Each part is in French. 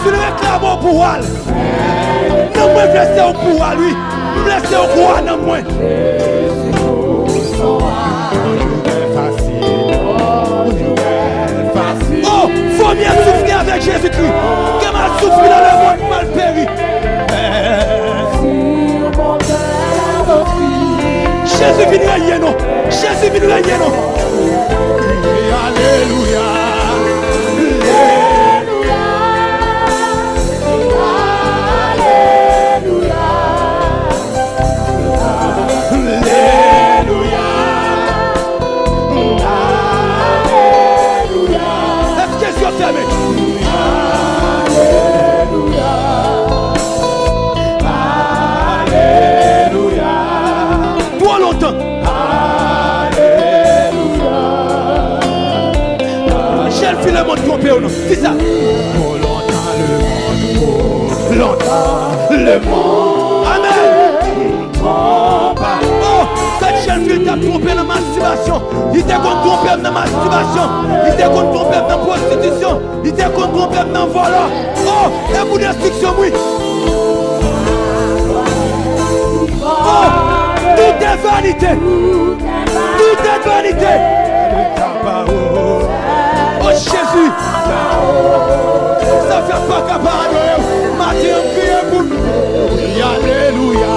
Jésus le réclame pour elle. Non, moi, blessé au pour lui. Blessé au roi, non, moi. Oh, faut bien souffrir avec Jésus-Christ. Que mal souffrir dans le monde, mal péri. Jésus vient régner, non. Jésus vient régner, non. Alléluia. Le monde trompé ou non? C'est ça. Oh, longtemps le monde. Amen. Oh, cette jeune fille t'a trompé dans la masturbation. Il t'a trompé dans la masturbation. Il t'a trompé dans la prostitution. Il t'a trompé dans le vol. Oh, et pour l'instruction, oui. Oh, tout est vanité. Tout est vanité. Oh Jésus, ça fait pas qu'à parler. Matin, priez pour nous. Alléluia.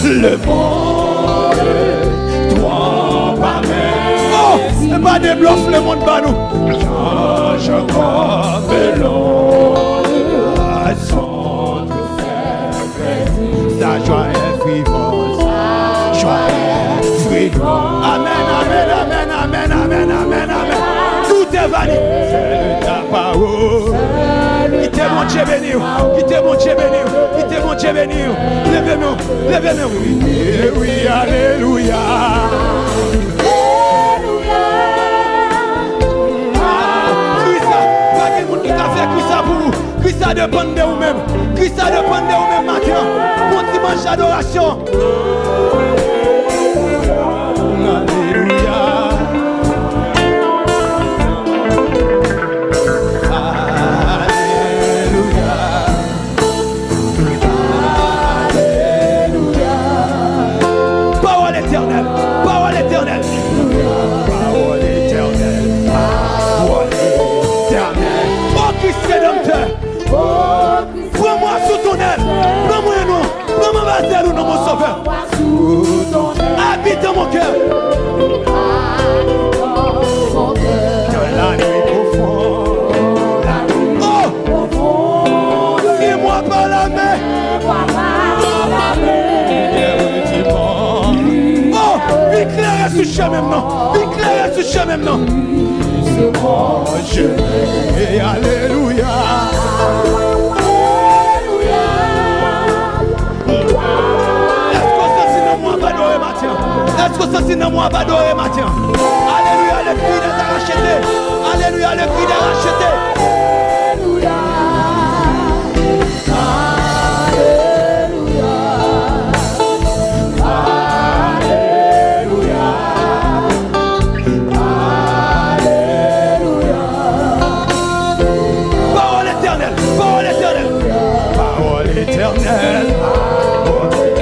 Le monde, toi pas même. Oh, c'est pas des bluffs, le monde pas nous. Change comme l'onde, son sa joie est vivante, joie est vivante. Amen, amen, amen, amen, amen, amen, amen. Tout est vanité. C'est ta parole. Quittez mon Dieu béni, quittez mon Dieu béni, quittez mon Dieu béni. Levez-nous, levez-nous. Oui, alléluia. Pas de monde qui a fait Christ pour vous. Christ dépend de vous-même. Christ dépend de vous-même maintenant. Mon dimanche d'adoration. Alléluia. Prends-moi sous ton aile. Prends-moi non. Prends-moi ma zèle ou non mon sauveur. Habite dans mon cœur. Dans la nuit profonde. Oh, fais-moi par la main. Oh, éclaire ce chemin maintenant. Éclaire ce chemin maintenant. Alléluia. Est-ce que ça sinon moi va adorer matin? Alléluia, le cri des rachetés. Alléluia, le cri des rachetés. Parole éternelle, parole éternelle. Parole éternelle.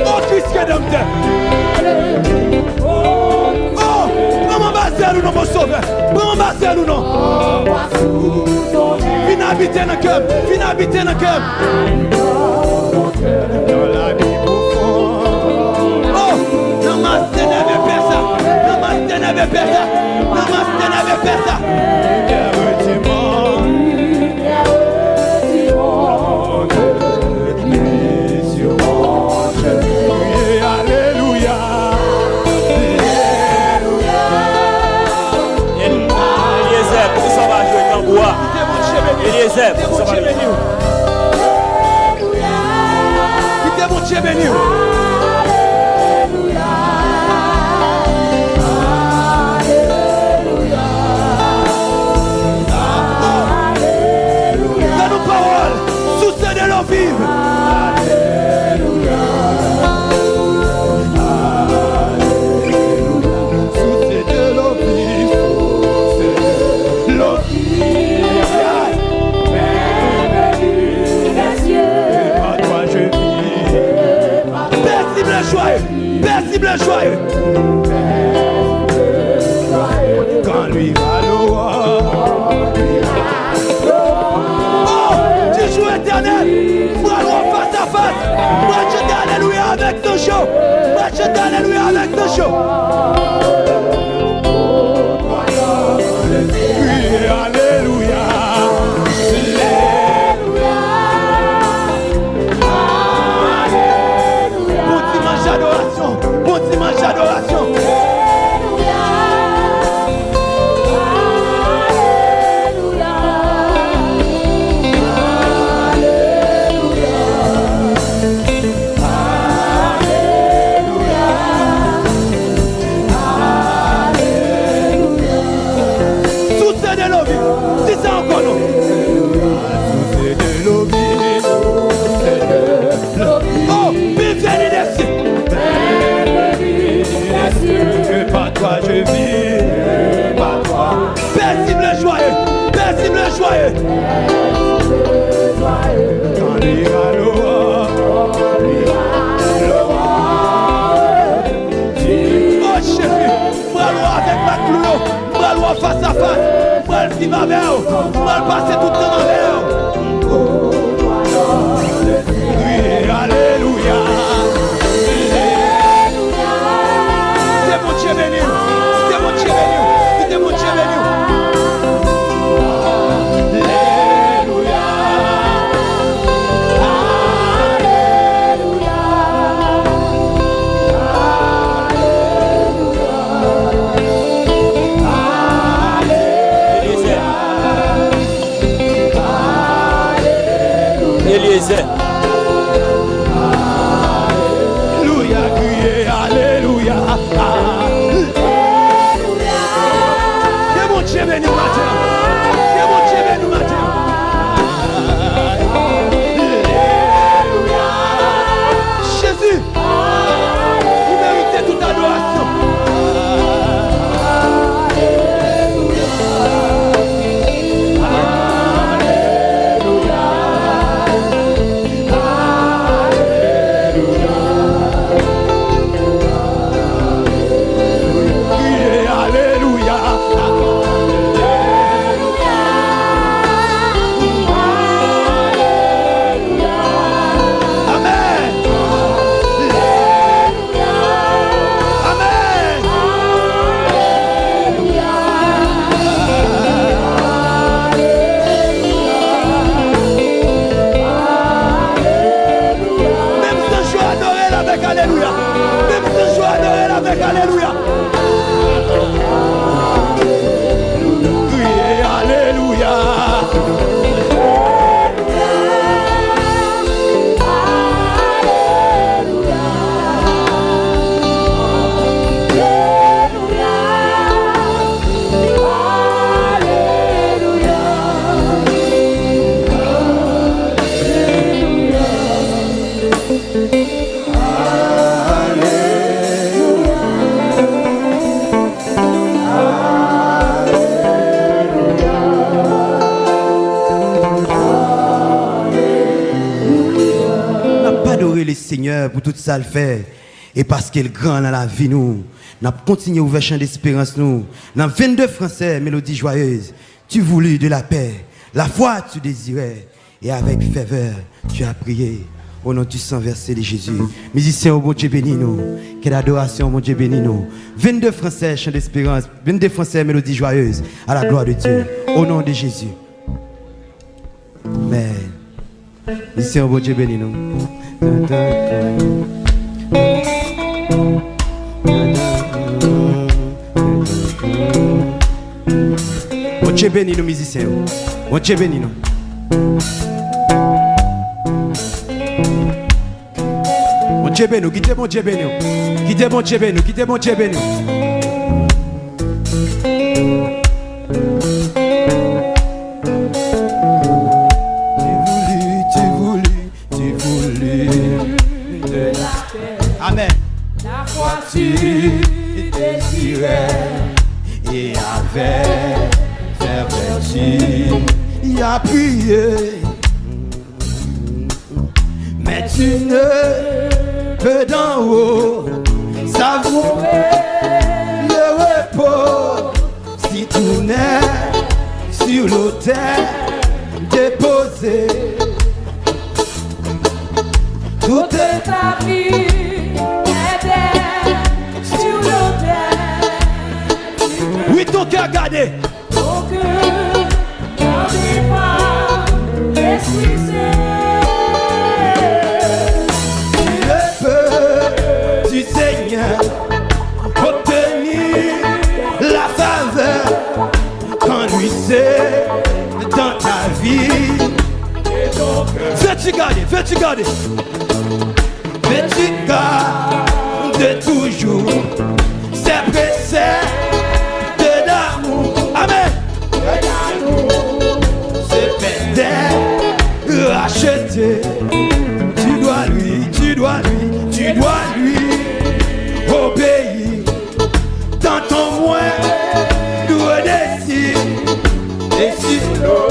Oh Christ qui est dans le terre. Nous non mon sauveur, bon master nous non. Viens habiter dans le cœur, viens habiter dans le cœur. Oh, namaste n'avait pas ça, namaste n'avait pas ça, namaste n'avait pas ça. Alléluia. joyeux. Quand lui va l'eau. Oh, tu joues éternel. Moi, face à face. Moi, je dis Alléluia avec ton show. Moi, je dis Alléluia avec ton show. Oui, Alléluia. Bon dimanche d'adoration. Bon dimanche d'adoration. Je vis par toi. Paisible joyeux, paisible joyeux. Quand l'ira l'eau, oh chérie, moi avec ma cloulot, moi face à face, moi qui va vers vous, moi passer tout le temps vers vous. Oui, Alléluia. C'est mon Dieu béni. Alléluia, criez Alléluia. C'est mon Dieu béni matin. C'est mon Dieu béni matin. Jésus, vous méritez toute adoration. Alléluia. Même si je adorer avec Alléluia. Criez Alléluia. Le Seigneur pour tout ça le fait et parce qu'il est grand dans la vie nous n'a continué ouvert champ d'espérance nous dans 22 français mélodie joyeuse tu voulus de la paix la foi tu désirais et avec ferveur tu as prié au nom du sang versé de Jésus. Musiciens au bon Dieu béni nous, quelle adoration mon Dieu béni nous. 22 français chant d'espérance, 22 français mélodie joyeuse à la gloire de Dieu au nom de Jésus. Amen. Musiciens au bon Dieu béni nous. Mon Dieu béni nous musiciens. Mon Dieu béni nous. Mon Dieu béni nous. Quittez mon Dieu béni nous. Quittez mon Dieu béni nous. Quittez mon Dieu béni nous. Amen. La foi tu désirais et avec fermeture il a prié, mais tu ne peux d'en haut savoir le repos, si tout n'est sur l'autel déposé. Toute ta vie est sur l'autel. Oui, ton cœur gardé. Ton cœur gardé par l'Esprit Saint. Le feu du Seigneur obtenir la faveur quand lui c'est dans ta vie. Veux-tu garder? Veux-tu garder? Veux-tu garder toujours ces préceptes d'amour? Amen. Ce pétale racheté, tu dois lui obéir dans ton moindre désir. Et si l'eau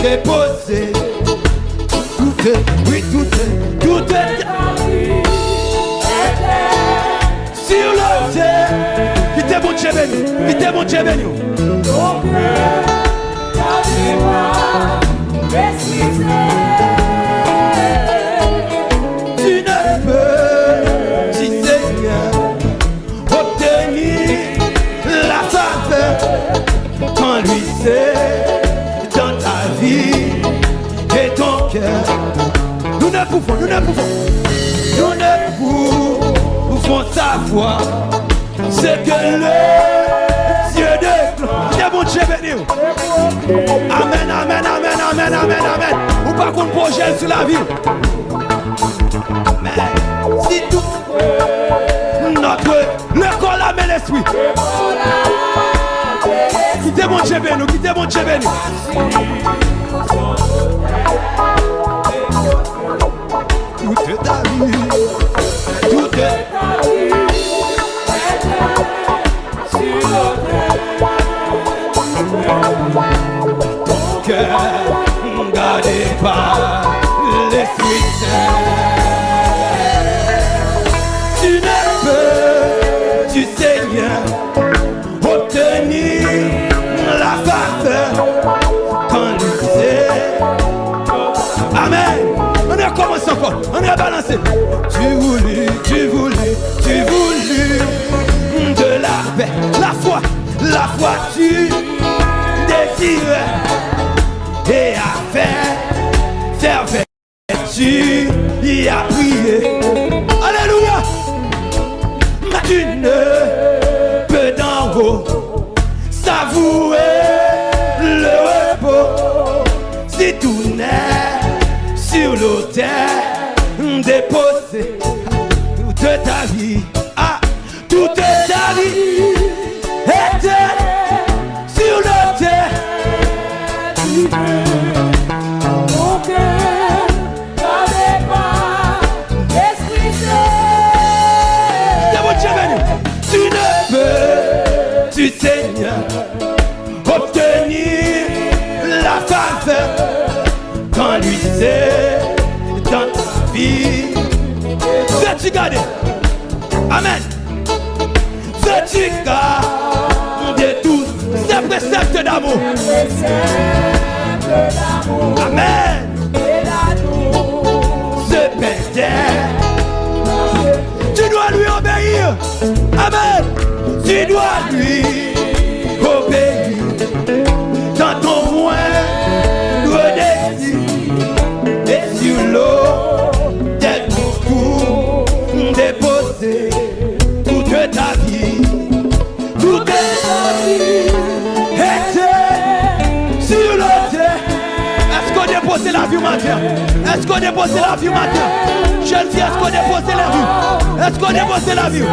déposé, tout est sur le terre. Qui t'est bon Dieu béni? Qui t'est bon Dieu béni? Tu ne peux, si Seigneur, obtenir la faveur quand lui c'est dans ta vie et ton cœur. Nous ne pouvons savoir ce que le Dieu de gloire. Il est bon Dieu béni. Amen, amen, amen, amen, amen, amen. Ou pas qu'on projette sur la vie. Mais si tout le corps, l'âme et l'esprit. Quittez mon Dieu béni, quittez mon Dieu béni. Toute ta vie, toute ta vie est sur l'autel. Ton cœur gardé par l'Esprit Saint. Tu ne peux, du Seigneur, obtenir la faveur quand lui c'est. Amen. On a commencé encore, on a balancé. Tu voulus de la paix, la foi tu désirais et à faire tu y as prié. Alléluia. Mais tu ne peux d'en haut savourer le repos si tout n'est sur l'autel déposé. Toute ta vie, toute ta vie était sur l'autel. Mon cœur gardé par l'Esprit Saint. C'est mon Dieu béni. Tu ne peux, tu Seigneur, obtenir la faveur quand lui c'est dans ta vie. Veux-tu garder? Amen. Veux-tu garder tous ces préceptes d'amour? Amen. Ce pétale, tu dois lui obéir. Amen. Tu dois lui obéir dans ton moindre désir. Et sur l'eau t'es beaucoup déposé. Toute ta vie était sur l'autel. Est-ce qu'on dépose la vie au matin? Est-ce qu'on dépose la vie au matin? Je le dis, est-ce qu'on dépose la vie? Est-ce qu'on dépose la vie?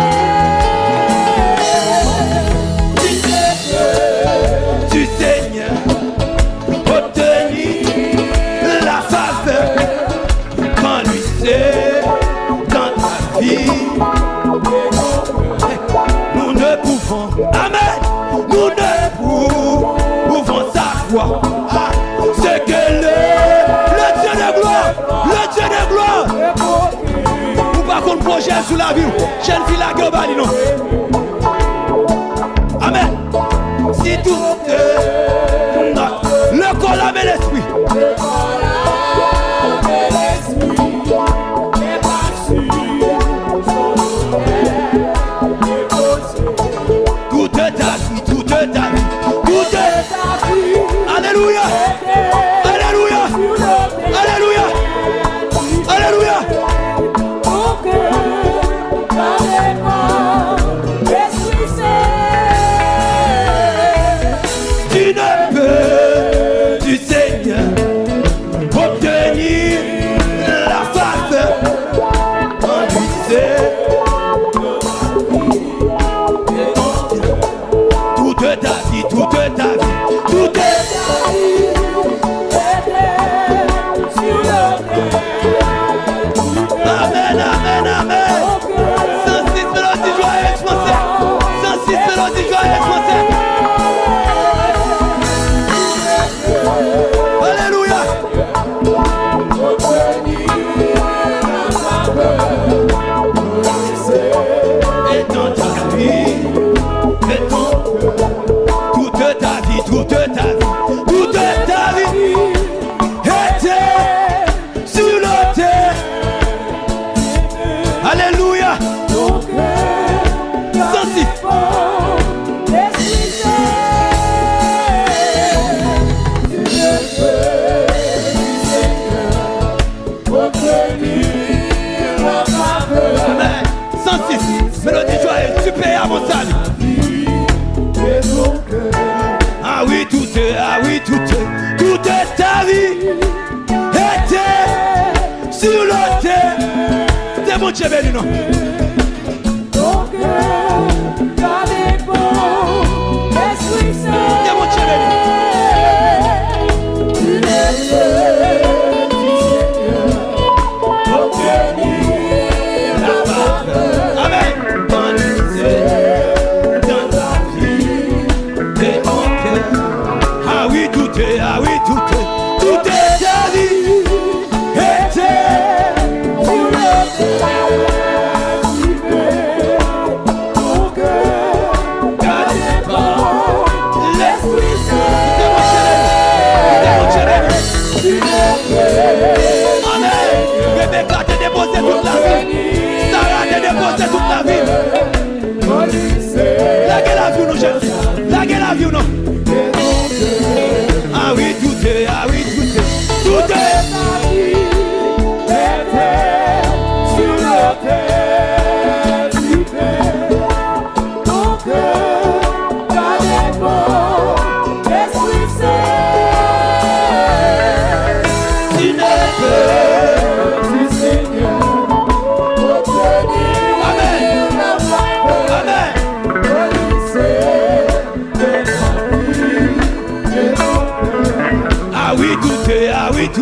Du Seigneur, obtenir la faveur quand lui c'est dans ta vie. Nous ne pouvons, amen, nous ne pouvons savoir ce que le Dieu de gloire, projet sous la vie. Jeune fille la gueule, non. Amen. Si tout le corps l'âme et l'esprit. Toute ta vie, toute ta vie, toute ta vie. Alléluia. Alléluia. Alléluia. Alléluia. Tu ne peux du Seigneur obtenir la faveur en lui seul. Toute ta vie, toute ta vie, toute ta vie sur le terre. Amen, amen, amen. 106 mélodies joyeuses français. 106 mélodies joyeuses français. Alléluia. Et dans ta vie, et dans toute ta vie, toute ta vie, toute ta vie était sur le terre. Alléluia. 106. Amen. 106. Mélodie joyeuse, tu payes à mon salut. Ah oui, toute ta vie était sur le terre. C'est mon Dieu béni, non? C'est mon Dieu béni. Amen. Dans ta vie et mon cœur. Ah oui, toute ta vie était sur le terre. Ton cœur, gardez pas l'Esprit Saint. Amen. Rebecca t'a déposé toute la vie. Sarah t'a déposé toute la vie. Laguez la vie, nous jeunes. Laguez la vie, non. Ah oui, tout est. Toute ta vie était sur le terre. Ton cœur, gardez bon l'Esprit Saint. Tu ne peux du Seigneur obtenir. Amen. Amen. Ah oui, toute ta vie était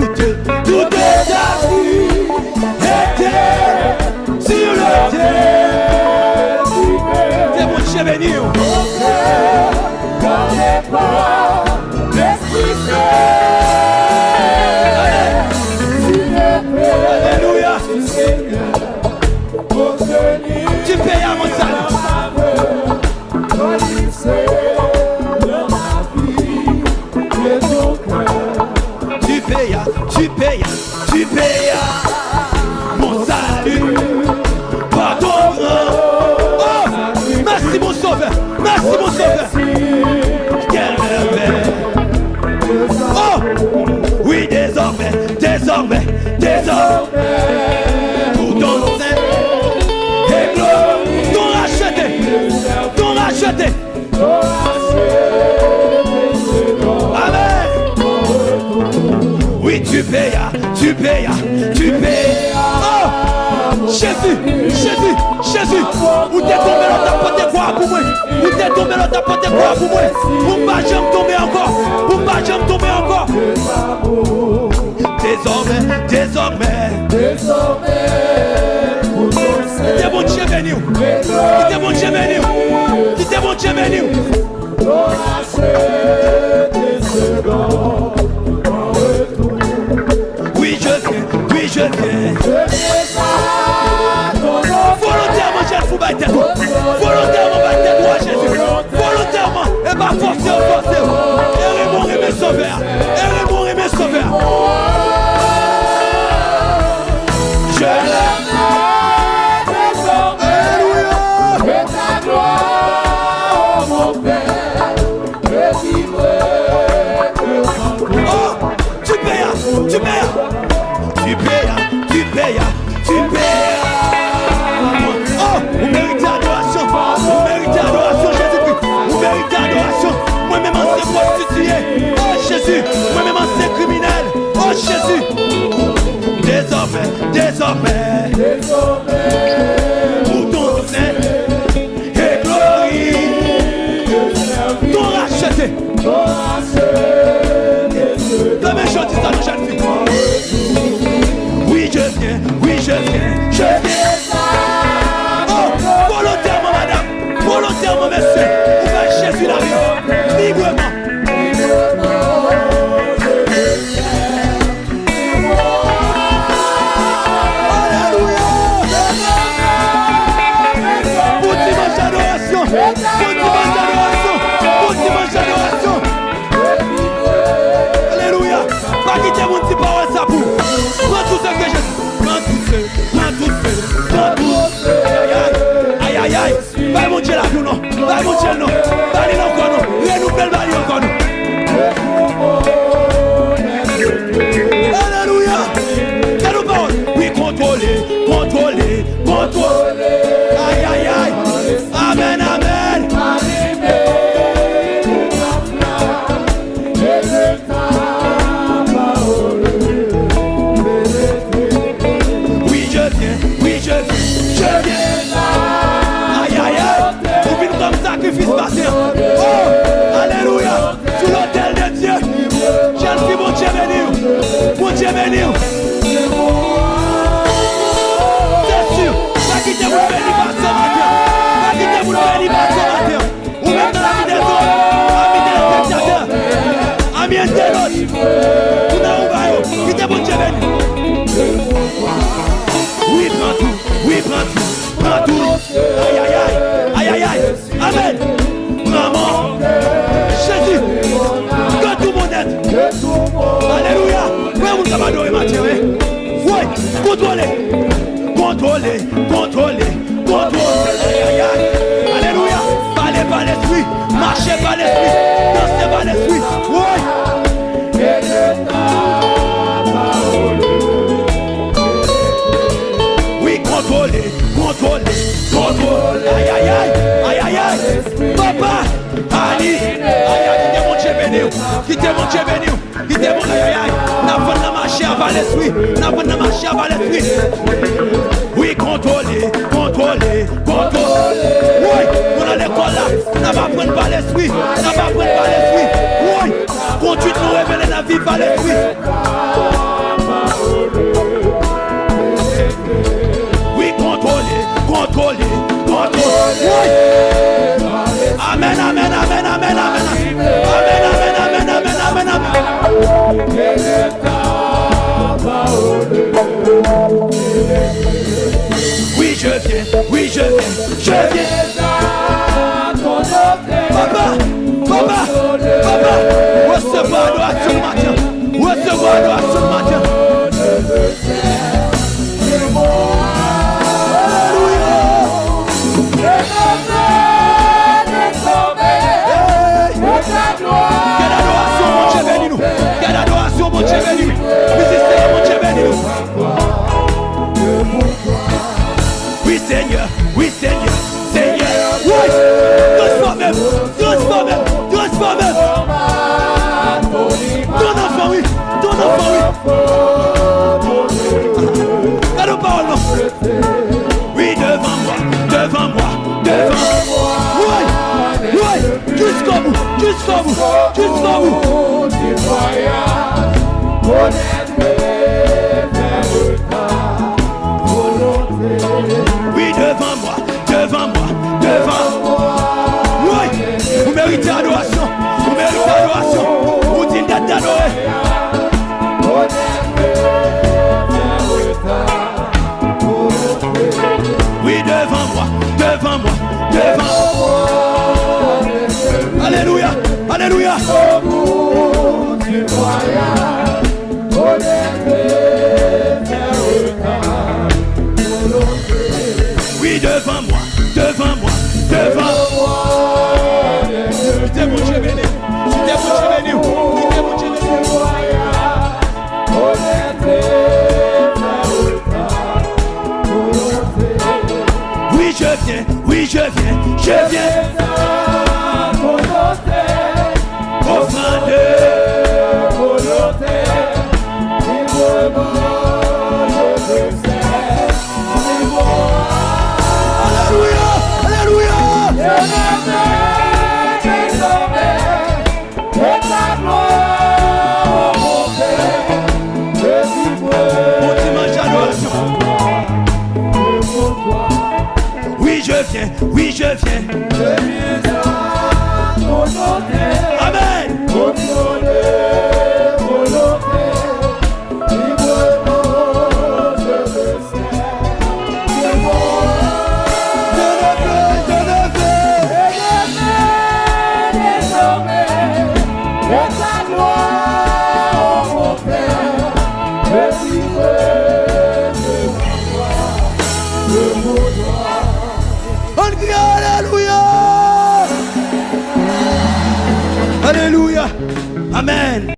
sur le terre. C'est mon Dieu béni. Gardez pas l'Esprit Saint. Alléluia. Tu payes à mon salut. Tu payes mon salut par ton grand. Oh, merci mon sauveur, merci mon sauveur. Quelle merveille. Oh, oui, désormais, pour ton sein et gloire, ton racheté. Amen. Oui, tu payes. Oh, Jésus. Où t'es tombé dans ta porte de croix pour moi. Où t'es tombé dans ta porte de croix pour moi. Pour pas jamais tomber encore. Désormais. T'es mon Dieu béni. T'es mon Dieu béni. Oui, je viens. désormais, pour ton saint et glorie, ton racheté. La même chose, dis ça, nos jeunes filles. Oui, je viens, je viens. Oh, volontairement, madame, volontairement, monsieur, ouvert Jésus la vie, librement. Alléluia. Pour dimanche d'adoration, pour dimanche d'adoration. Alléluia. Pas quitter mon petit parole, ça pour. Prends tout ce que je dis. Prends tout ce. Aïe, aïe, aïe. Va mon Dieu la vie, non. Va mon Dieu, non. Va aller encore, non. Renouvelle, va aller encore, non. Alléluia. Quelle parole. Oui, contrôler. Aïe, aïe, aïe. Amen, amen. Je viens. Aïe, aïe, aïe. Vous venez comme sacrifice matin. Oh, alléluia. Sur l'autel de Dieu. Jeune fille, mon Dieu béni. Mon Dieu béni. C'est sûr. Pas quitter vous béni par ce matin. Pas quitter vous béni par ce matin. Ou même dans la vie des autres. Amis des spectateurs. Amis internautes. Vous n'avez pas eu. Quittez mon Dieu béni. Oui, prends tout. Aïe, aïe, aïe. Amen. Maman, Jésus, que tout mon être. Alléluia. Oui, vous avez adoré Matthieu. Oui, contrôlez. Aïe, aïe, aïe. Alléluia. Parlez par l'esprit. Marchez par l'esprit. Dansez par l'esprit. Oui. Contrôle. Aïe, aïe, aïe. Papa, Ali. Aïe, aïe, quittez mon Dieu béni. Quittez mon aïe, aïe. N'a pas de marcher avant l'esprit. Oui, contrôler. Oui, on a l'école là. N'a pas prendre par l'esprit. Oui, continue de nous révéler la vie par l'esprit. Contrôler. Oui. Amen. Oui, je viens. Papa. Recevoir adoration le matin. Quelle adoration, mon Dieu béni. Musicien, mon Dieu béni. Oui, Seigneur. Oui. Transforme-moi. Ton enfant, oui. Quelle parole, non. Oui, devant moi. Oui. Jusqu'au bout. Oui, devant moi. Oui, vous méritez adoration. Vous dites d'être adoré. Oui, devant moi. Alléluia. Oui, devant moi. C'était mon Dieu béni. Oui, je viens. Offrande. Oui, je viens, oui, je viens. Je viens à ton hôtel. Amen. Pour te donner volonté. Librement, je le sais. C'est bon. Je le veux, je le veux. Et désormais, et ta gloire, oh mon Père, je vivrai de mon droit. On crie Alléluia. Alléluia. Amen.